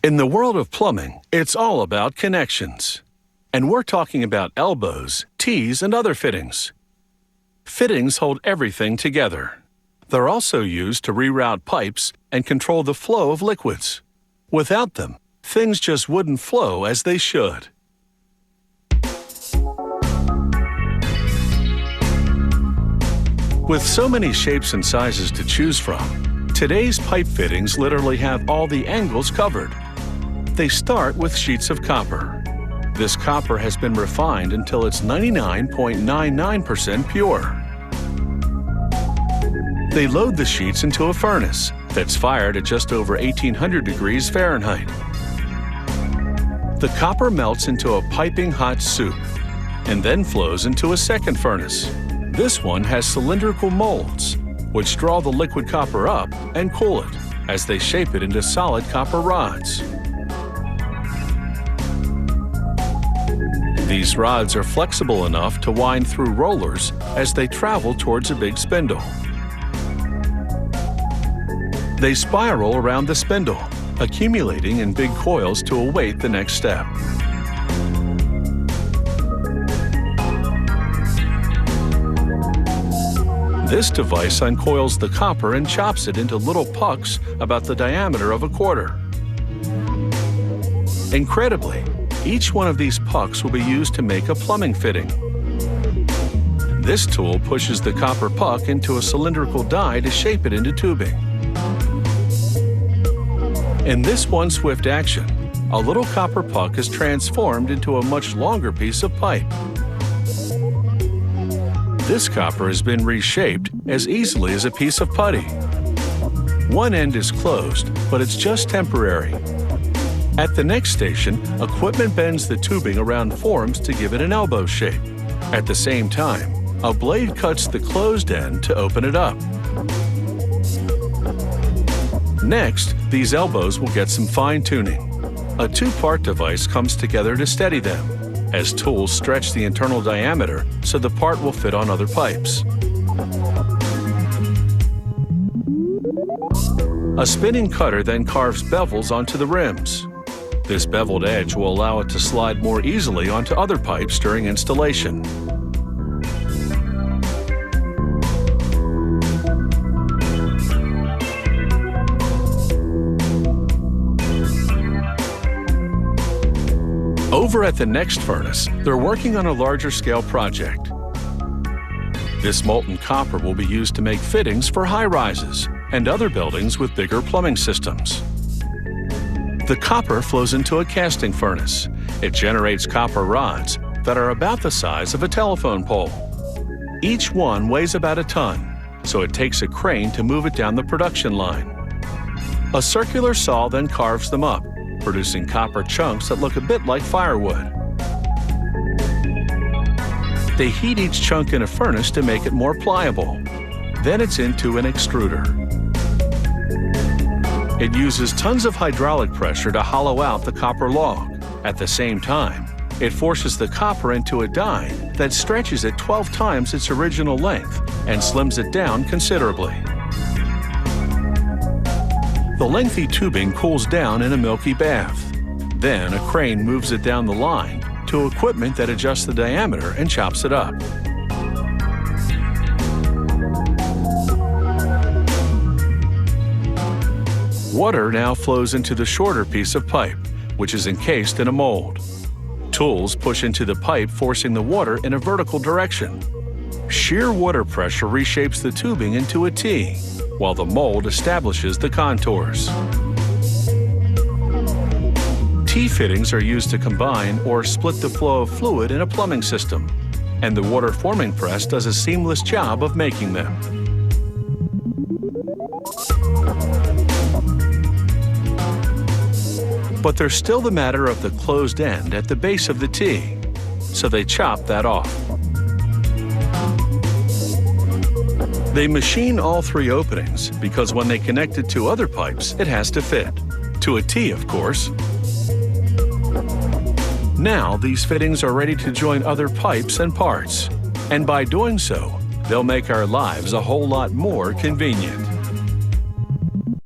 In the world of plumbing, it's all about connections. And we're talking about elbows, T's, and other fittings. Fittings hold everything together. They're also used to reroute pipes and control the flow of liquids. Without them, things just wouldn't flow as they should. With so many shapes and sizes to choose from, today's pipe fittings literally have all the angles covered. They start with sheets of copper. This copper has been refined until it's 99.99% pure. They load the sheets into a furnace that's fired at just over 1800 degrees Fahrenheit. The copper melts into a piping hot soup and then flows into a second furnace. This one has cylindrical molds, which draw the liquid copper up and cool it as they shape it into solid copper rods. These rods are flexible enough to wind through rollers as they travel towards a big spindle. They spiral around the spindle, accumulating in big coils to await the next step. This device uncoils the copper and chops it into little pucks about the diameter of a quarter. Incredibly, each one of these pucks will be used to make a plumbing fitting. This tool pushes the copper puck into a cylindrical die to shape it into tubing. In this one swift action, a little copper puck is transformed into a much longer piece of pipe. This copper has been reshaped as easily as a piece of putty. One end is closed, but it's just temporary. At the next station, equipment bends the tubing around forms to give it an elbow shape. At the same time, a blade cuts the closed end to open it up. Next, these elbows will get some fine-tuning. A two-part device comes together to steady them, as tools stretch the internal diameter so the part will fit on other pipes. A spinning cutter then carves bevels onto the rims. This beveled edge will allow it to slide more easily onto other pipes during installation. Over at the next furnace, they're working on a larger scale project. This molten copper will be used to make fittings for high-rises and other buildings with bigger plumbing systems. The copper flows into a casting furnace. It generates copper rods that are about the size of a telephone pole. Each one weighs about a ton, so it takes a crane to move it down the production line. A circular saw then carves them up, producing copper chunks that look a bit like firewood. They heat each chunk in a furnace to make it more pliable. Then it's into an extruder. It uses tons of hydraulic pressure to hollow out the copper log. At the same time, it forces the copper into a die that stretches it 12 times its original length and slims it down considerably. The lengthy tubing cools down in a milky bath. Then a crane moves it down the line to equipment that adjusts the diameter and chops it up. Water now flows into the shorter piece of pipe, which is encased in a mold. Tools push into the pipe, forcing the water in a vertical direction. Sheer water pressure reshapes the tubing into a T, while the mold establishes the contours. T-fittings are used to combine or split the flow of fluid in a plumbing system, and the water forming press does a seamless job of making them. But there's still the matter of the closed end at the base of the T, so they chop that off. They machine all three openings because when they connect it to other pipes, it has to fit. To a T, of course. Now, these fittings are ready to join other pipes and parts. And by doing so, they'll make our lives a whole lot more convenient.